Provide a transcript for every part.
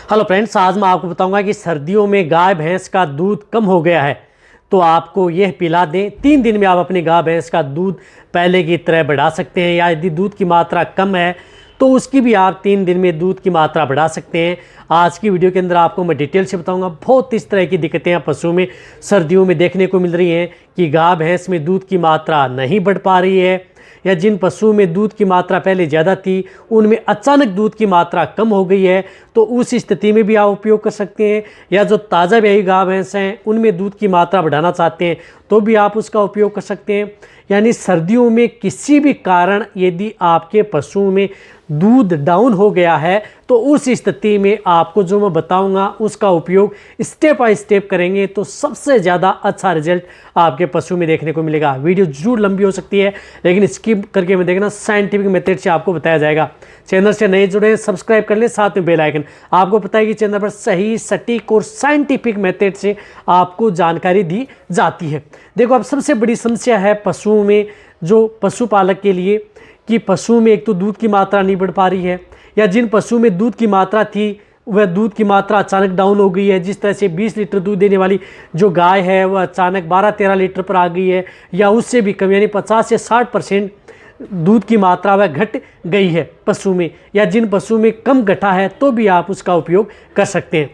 Hello friends, आज मैं आपको बताऊंगा कि सर्दियों में गाय भैंस का दूध कम हो गया है तो आपको यह पिला दें। 3 दिन में आप अपनी गाय भैंस का दूध पहले की तरह बढ़ा सकते हैं, या यदि दूध की मात्रा कम है तो उसकी भी आप 3 दिन में दूध की मात्रा बढ़ा सकते हैं। आज की वीडियो के अंदर आपको मैं डिटेल से बताऊंगा। बहुत इस तरह की दिक्कतें पशु में सर्दियों में देखने को मिल रही हैं कि गाय भैंस में दूध की मात्रा नहीं बढ़ पा रही है, या जिन पशुओं में दूध की मात्रा पहले ज़्यादा थी उनमें अचानक दूध की मात्रा कम हो गई है। तो उस स्थिति में भी आप उपयोग कर सकते हैं, या जो ताज़ा ब्याई गाय भैंस हैं उनमें दूध की मात्रा बढ़ाना चाहते हैं तो भी आप उसका उपयोग कर सकते हैं। यानी सर्दियों में किसी भी कारण यदि आपके पशुओं में दूध डाउन हो गया है तो उस स्थिति में आपको जो मैं बताऊंगा उसका उपयोग स्टेप बाय स्टेप करेंगे तो सबसे ज़्यादा अच्छा रिजल्ट आपके पशु में देखने को मिलेगा। वीडियो जरूर लंबी हो सकती है लेकिन स्किप करके मैं देखना, साइंटिफिक मेथड से आपको बताया जाएगा। चैनल से नए जुड़े हैं सब्सक्राइब कर ले, साथ में बेल आइकन। आपको पता है कि चैनल पर सही, सटीक और साइंटिफिक मेथड से आपको जानकारी दी जाती है। देखो, अब सबसे बड़ी समस्या है पशुओं में, जो पशुपालक के लिए, कि पशुओं में एक तो दूध की मात्रा नहीं बढ़ पा रही है, या जिन पशुओं में दूध की मात्रा थी वह दूध की मात्रा अचानक डाउन हो गई है। जिस तरह से 20 लीटर दूध देने वाली जो गाय है वह अचानक 12-13 लीटर पर आ गई है, या उससे भी कम, यानी 50 से 60% दूध की मात्रा वह घट गई है पशु में। या जिन पशु में कम घटा है तो भी आप उसका उपयोग कर सकते हैं।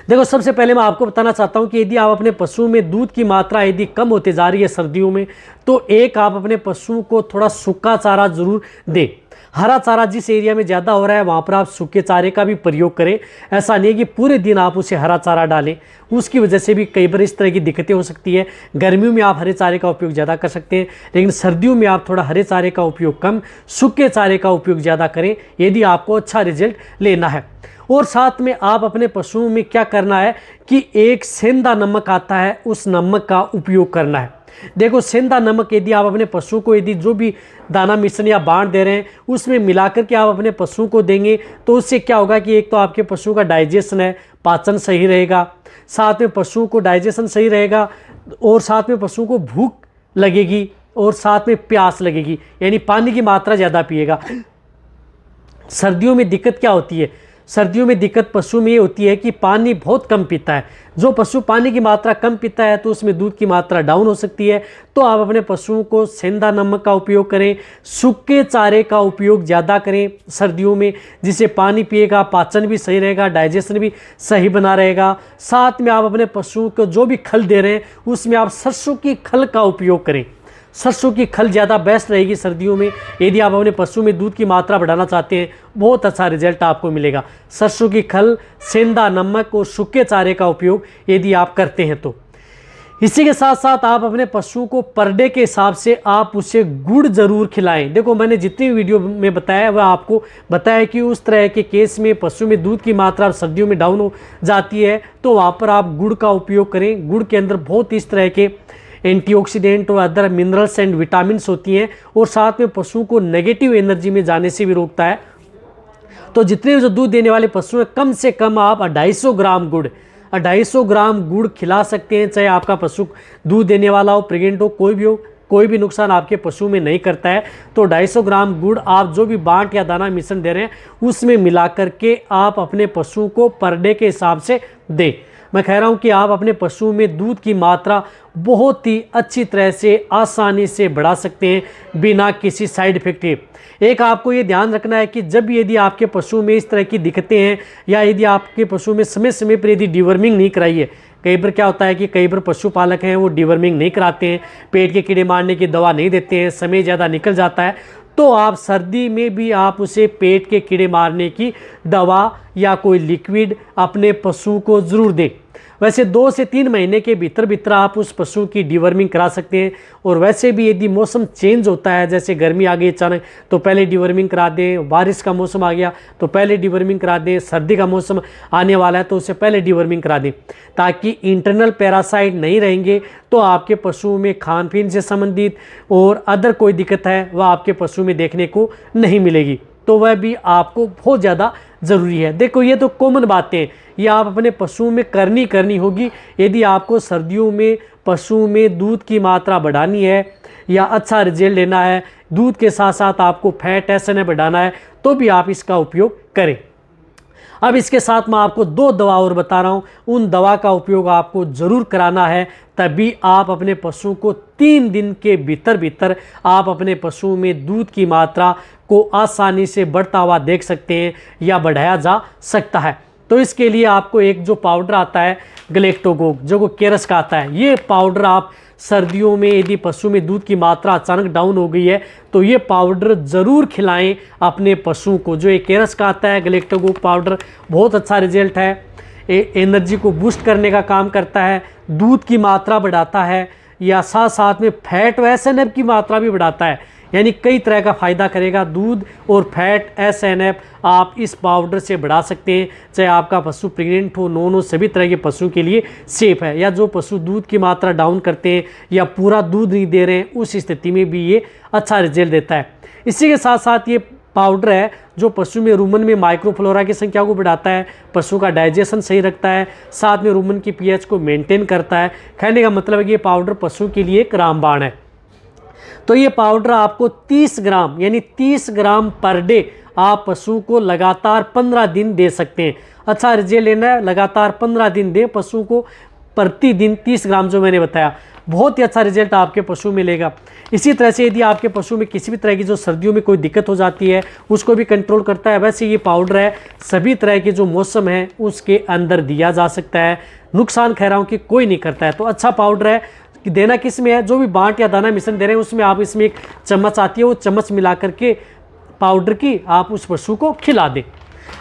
देखो, सबसे पहले मैं आपको बताना चाहता हूं कि यदि आप अपने पशु में दूध की मात्रा यदि कम होती जा रही है सर्दियों में, तो आप अपने पशु को थोड़ा सूखा चारा जरूर दें। हरा चारा जिस एरिया में ज़्यादा हो रहा है वहाँ पर आप सूखे चारे का भी प्रयोग करें। ऐसा नहीं है कि पूरे दिन आप उसे हरा चारा डालें, उसकी वजह से भी कई बार इस तरह की दिक्कतें हो सकती है। गर्मियों में आप हरे चारे का उपयोग ज़्यादा कर सकते हैं, लेकिन सर्दियों में आप थोड़ा हरे चारे का उपयोग कम, सूखे चारे का उपयोग ज़्यादा करें यदि आपको अच्छा रिजल्ट लेना है। और साथ में आप अपने पशुओं में क्या करना है कि एक सेंधा नमक आता है, उस नमक का उपयोग करना है। देखो, सेंधा नमक यदि आप अपने पशु को यदि जो भी दाना मिश्रण या बांट दे रहे हैं उसमें मिलाकर के आप अपने पशु को देंगे तो उससे क्या होगा कि एक तो आपके पशु का डाइजेशन है, पाचन सही रहेगा, साथ में पशु को डाइजेशन सही रहेगा, और साथ में पशु को भूख लगेगी और साथ में प्यास लगेगी, यानी पानी की मात्रा ज़्यादा पिएगा। सर्दियों में दिक्कत क्या होती है? सर्दियों में दिक्कत पशु में ये होती है कि पानी बहुत कम पीता है। जो पशु पानी की मात्रा कम पीता है तो उसमें दूध की मात्रा डाउन हो सकती है। तो आप अपने पशुओं को सेंधा नमक का उपयोग करें, सूखे चारे का उपयोग ज़्यादा करें सर्दियों में, जिससे पानी पिएगा, पाचन भी सही रहेगा, डाइजेशन भी सही बना रहेगा। साथ में आप अपने पशुओं को जो भी खल दे रहे हैं उसमें आप सरसों की खल का उपयोग करें। सरसों की खल ज़्यादा बेस्ट रहेगी सर्दियों में। यदि आप अपने पशु में दूध की मात्रा बढ़ाना चाहते हैं बहुत अच्छा रिजल्ट आपको मिलेगा। सरसों की खल, सेंधा नमक और सूखे चारे का उपयोग यदि आप करते हैं तो। इसी के साथ साथ आप अपने पशु को पर डे के हिसाब से आप उसे गुड़ जरूर खिलाएं। देखो, मैंने जितनी वीडियो में बताया वह आपको बताया कि उस तरह के केस में पशु में दूध की मात्रा सर्दियों में डाउन हो जाती है तो वहाँ पर आप गुड़ का उपयोग करें। गुड़ के अंदर बहुत इस तरह के एंटीऑक्सीडेंट और अदर मिनरल्स एंड विटामिन्स होती हैं, और साथ में पशु को नेगेटिव एनर्जी में जाने से भी रोकता है। तो जितने जो दूध देने वाले पशु हैं कम से कम आप 250 ग्राम गुड़ 250 ग्राम गुड़ खिला सकते हैं। चाहे आपका पशु दूध देने वाला हो, प्रेग्नेंट हो, कोई भी नुकसान आपके पशु में नहीं करता है। तो 250 ग्राम गुड़ आप जो भी बांट या दाना मिश्रण दे रहे हैं उसमें मिला करके आप अपने पशु को पर डे के हिसाब से दें। मैं कह रहा हूं कि आप अपने पशु में दूध की मात्रा बहुत ही अच्छी तरह से आसानी से बढ़ा सकते हैं बिना किसी साइड इफेक्ट के। एक आपको ये ध्यान रखना है कि जब यदि आपके पशु में इस तरह की दिक्कतें हैं, या यदि आपके पशु में समय समय पर यदि डिवर्मिंग नहीं कराई है, कई बार क्या होता है कि कई बार पशुपालक हैं वो डिवर्मिंग नहीं कराते हैं, पेट के कीड़े मारने की दवा नहीं देते हैं, समय ज़्यादा निकल जाता है, तो आप सर्दी में भी आप उसे पेट के कीड़े मारने की दवा या कोई लिक्विड अपने पशु को ज़रूर दें। वैसे 2 से 3 महीने के भीतर आप उस पशु की डिवर्मिंग करा सकते हैं। और वैसे भी यदि मौसम चेंज होता है, जैसे गर्मी आ गई अचानक तो पहले डिवर्मिंग करा दें, बारिश का मौसम आ गया तो पहले डिवर्मिंग करा दें, सर्दी का मौसम आने वाला है तो उससे पहले डिवर्मिंग करा दें, ताकि इंटरनल पैरासाइट नहीं रहेंगे तो आपके पशुओं में खान पीन से संबंधित और अदर कोई दिक्कत है वह आपके पशु में देखने को नहीं मिलेगी। तो वह भी आपको बहुत ज़्यादा ज़रूरी है। देखो, ये तो कॉमन बातें हैं, ये आप अपने पशुओं में करनी होगी। यदि आपको सर्दियों में पशुओं में दूध की मात्रा बढ़ानी है या अच्छा रिजल्ट लेना है, दूध के साथ साथ आपको फैट एसएनएफ बढ़ाना है, तो भी आप इसका उपयोग करें। अब इसके साथ मैं आपको 2 दवा और बता रहा हूँ, उन दवा का उपयोग आपको ज़रूर कराना है, तभी आप अपने पशु को 3 दिन के भीतर भीतर आप अपने पशु में दूध की मात्रा को आसानी से बढ़ता हुआ देख सकते हैं या बढ़ाया जा सकता है। तो इसके लिए आपको एक जो पाउडर आता है गलेक्टोगोग, जो केरस का आता है, ये पाउडर आप सर्दियों में यदि पशु में दूध की मात्रा अचानक डाउन हो गई है तो ये पाउडर ज़रूर खिलाएं अपने पशु को। जो ये केरस का आता है गलेक्टोगोग पाउडर, बहुत अच्छा रिजल्ट है, एनर्जी को बूस्ट करने का काम करता है, दूध की मात्रा बढ़ाता है, या साथ साथ में फैट व एसएनएफ की मात्रा भी बढ़ाता है, यानी कई तरह का फ़ायदा करेगा। दूध और फैट एसएनएफ आप इस पाउडर से बढ़ा सकते हैं, चाहे आपका पशु प्रेग्नेंट हो, नॉन हो, सभी तरह के पशु के लिए सेफ है। या जो पशु दूध की मात्रा डाउन करते हैं या पूरा दूध नहीं दे रहे हैं, उस स्थिति में भी ये अच्छा रिजल्ट देता है। इसी के साथ साथ ये पाउडर है जो पशु में रूमन में माइक्रोफ्लोरा की संख्या को बढ़ाता है, पशु का डाइजेशन सही रखता है, साथ में रूमन की पीएच को मेंटेन करता है। कहने का मतलब है कि ये पाउडर पशु के लिए एक रामबाण है। तो ये पाउडर आपको 30 ग्राम यानी 30 ग्राम पर डे आप पशु को लगातार 15 दिन दे सकते हैं। अच्छा रिजल्ट लेना है, लगातार 15 दिन दें पशु को, प्रतिदिन 30 ग्राम जो मैंने बताया, बहुत ही अच्छा रिजल्ट आपके पशु में मिलेगा। इसी तरह से यदि आपके पशु में किसी भी तरह की जो सर्दियों में कोई दिक्कत हो जाती है उसको भी कंट्रोल करता है। वैसे ये पाउडर है सभी तरह के जो मौसम है उसके अंदर दिया जा सकता है, नुकसान खैराओं की कोई नहीं करता है। तो अच्छा पाउडर है कि देना किस में है, जो भी बांट या दाना मिश्रण दे रहे हैं उसमें आप इसमें एक चम्मच आती है, वो चम्मच मिला करके पाउडर की आप उस पशु को खिला दें।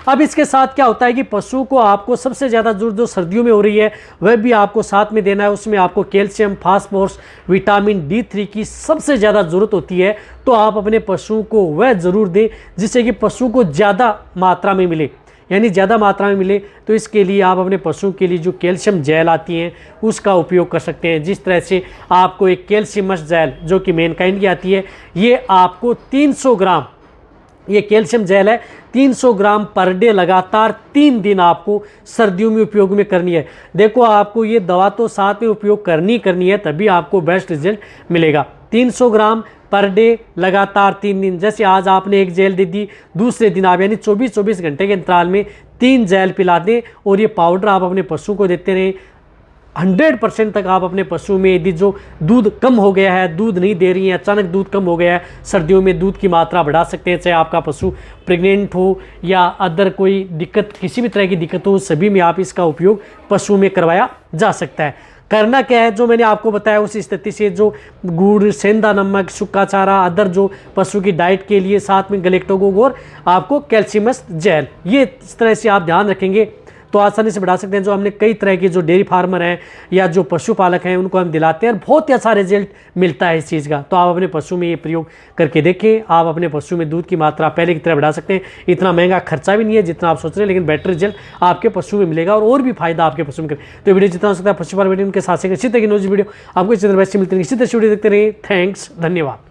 अब इसके साथ क्या होता है कि पशु को आपको सबसे ज़्यादा जरूरत जो सर्दियों में हो रही है वह भी आपको साथ में देना है। उसमें आपको कैल्शियम, फास्फोरस, विटामिन D3 की सबसे ज़्यादा ज़रूरत होती है। तो आप अपने पशु को वह ज़रूर दें जिससे कि पशु को ज़्यादा मात्रा में मिले, यानी ज़्यादा मात्रा में मिले। तो इसके लिए आप अपने पशु के लिए जो कैल्शियम जेल आती हैं उसका उपयोग कर सकते हैं। जिस तरह से आपको एक कैल्शियमस जेल जो कि मैनकाइंड की आती है, ये आपको 300 ग्राम, ये कैल्शियम जेल है, 300 ग्राम पर डे लगातार 3 दिन आपको सर्दियों में उपयोग में करनी है। देखो आपको ये दवा तो साथ में उपयोग करनी है, तभी आपको बेस्ट रिजल्ट मिलेगा। 300 ग्राम पर डे लगातार 3 दिन, जैसे आज आपने एक जेल दे दी, दूसरे दिन आप यानी 24-24 घंटे के अंतराल में 3 जेल पिला दें और ये पाउडर आप अपने पशु को देते रहें। 100% तक आप अपने पशु में यदि जो दूध कम हो गया है, दूध नहीं दे रही है, अचानक दूध कम हो गया है, सर्दियों में दूध की मात्रा बढ़ा सकते हैं। चाहे आपका पशु प्रेग्नेंट हो या अदर कोई दिक्कत, किसी भी तरह की दिक्कत हो, सभी में आप इसका उपयोग पशु में करवाया जा सकता है। करना क्या है, जो मैंने आपको बताया उस स्थिति से जो गुड़, सेंधा नमक, सूखा चारा, अदर जो पशु की डाइट के लिए, साथ में गलेक्टोगोग और आपको कैल्शियमस जेल, ये इस तरह से आप ध्यान रखेंगे तो आसानी से बढ़ा सकते हैं। जो हमने कई तरह के जो डेयरी फार्मर हैं या जो पशुपालक हैं उनको हम दिलाते हैं और बहुत ही अच्छा रिजल्ट मिलता है इस चीज़ का। तो आप अपने पशु में ये प्रयोग करके देखें, आप अपने पशु में दूध की मात्रा पहले की तरह बढ़ा सकते हैं। इतना महंगा खर्चा भी नहीं है जितना आप सोच रहे हैं, लेकिन बेटर रिजल्ट आपके पशु में मिलेगा और भी फायदा आपके पशु में करें। तो वीडियो जितना हो सकता है पशुपालन वीडियो उनके साथ इसी तरह की न्यूज वीडियो आपको इसी तरह वैसे मिलते हैं। इसी तरह वीडियो देखते रहिए। थैंक्स, धन्यवाद।